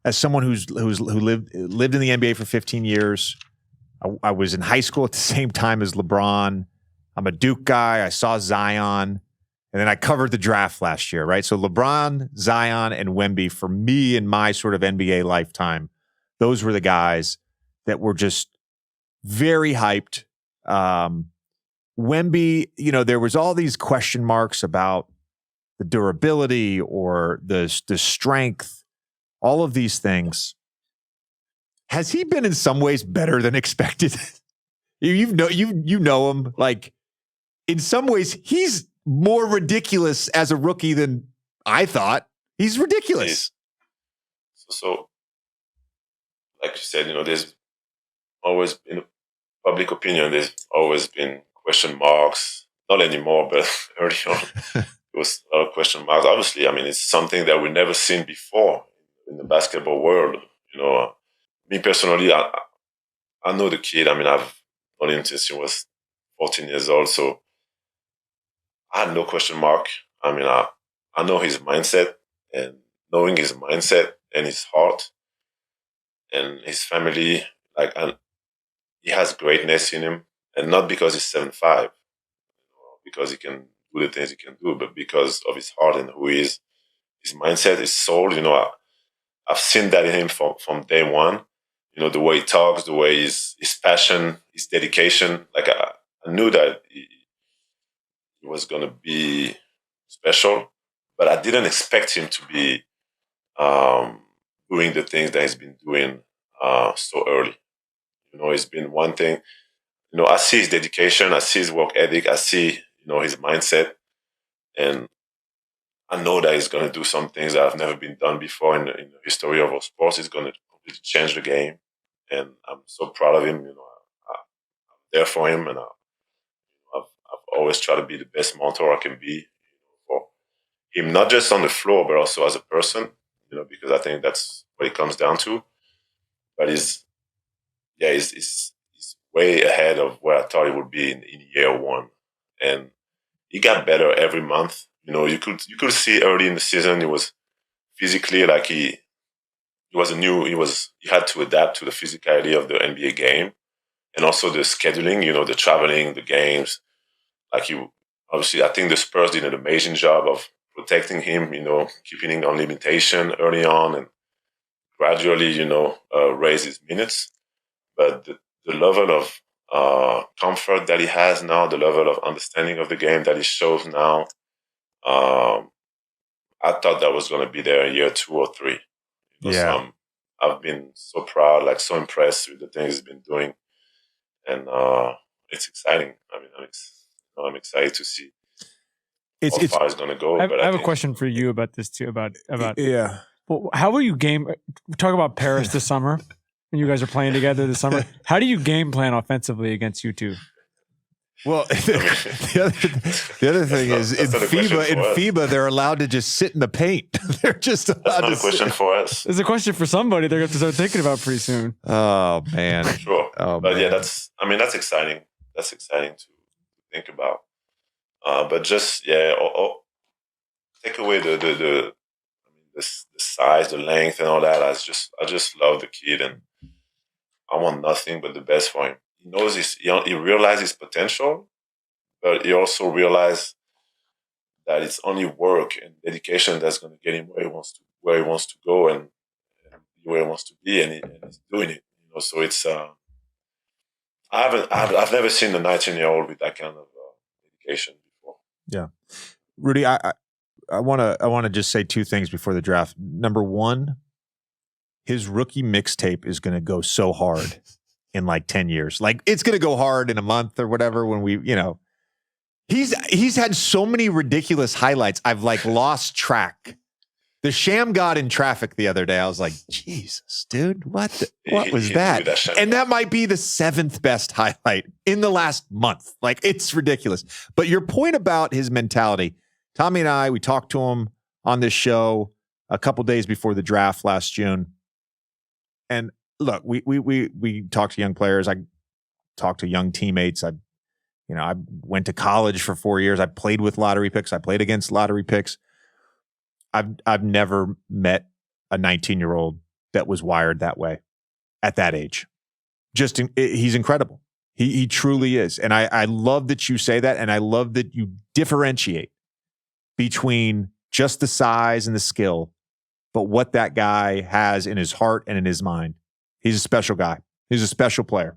as someone who lived in the NBA for 15 years. I was in high school at the same time as LeBron. I'm a Duke guy. I saw Zion. And then I covered the draft last year, right? So LeBron, Zion, and Wemby, for me in my sort of NBA lifetime, those were the guys that were just very hyped. Wemby, there was all these question marks about the durability or the strength, all of these things. Has he been in some ways better than expected? you know him. Like, in some ways, he's more ridiculous as a rookie than I thought. He's ridiculous. So like you said, there's always been public opinion. There's always been question marks. Not anymore, but early on, there was a lot of question marks. Obviously, it's something that we've never seen before in the basketball world. Me personally, I know the kid. I've known him since he was 14 years old. So I had no question mark. I know his mindset, and knowing his mindset and his heart and his family, and he has greatness in him, and not because he's 7'5", because he can do the things he can do, but because of his heart and who he is, his mindset, his soul. I've seen that in him from day one. The way he talks, the way his passion, his dedication. I knew that he was going to be special, but I didn't expect him to be doing the things that he's been doing so early. It's been one thing. I see his dedication, I see his work ethic, I see, his mindset, and I know that he's going to do some things that have never been done before in the history of our sports. He's going to completely change the game, and I'm so proud of him. I'm there for him, and I've always tried to be the best mentor I can be for him, not just on the floor, but also as a person, because I think that's what it comes down to. But he's way ahead of where I thought he would be in year one. And he got better every month. You could see early in the season he was physically like he had to adapt to the physicality of the NBA game, and also the scheduling, the traveling, the games. Obviously, I think the Spurs did an amazing job of protecting him, keeping him on limitation early on, and gradually, raise his minutes. But the level of comfort that he has now, the level of understanding of the game that he shows now, I thought that was going to be there in year 2 or 3. Yeah. I've been so proud, so impressed with the things he's been doing, and it's exciting. I'm excited to see how far it's going to go. I have a question for you about this too. About yeah. Well, how will you game? Talk about Paris this summer. When you guys are playing together this summer, how do you game plan offensively against you two? Well, the other thing is in FIBA, they're allowed to just sit in the paint. They're just allowed to. That's not a question for us. It's a question for somebody they're going to start thinking about pretty soon. Oh man, sure. Oh, but man. Yeah, that's exciting. That's exciting to think about. But just take away the size, the length, and all that. I just love the kid, and I want nothing but the best for him. He knows he realizes his potential, but he also realizes that it's only work and dedication that's going to get him where he wants to go and where he wants to be, and he's doing it. So it's I've never seen a 19-year-old with that kind of dedication before. Yeah, Rudy, I want to just say 2 things before the draft. Number 1, his rookie mixtape is going to go so hard in 10 years. It's going to go hard in a month or whatever when we, he's had so many ridiculous highlights. I've lost track. The Sham God in traffic the other day. I was like, Jesus, dude, what was that? And that might be the 7th best highlight in the last month. It's ridiculous. But your point about his mentality, Tommy and I, we talked to him on this show a couple days before the draft last June. And look, we talk to young players. I talk to young teammates. I went to college for 4 years. I played with lottery picks. I played against lottery picks. I've never met a 19-year-old that was wired that way at that age. He's incredible. He truly is. And I love that you say that, and I love that you differentiate between just the size and the skill, but what that guy has in his heart and in his mind. He's a special guy. He's a special player.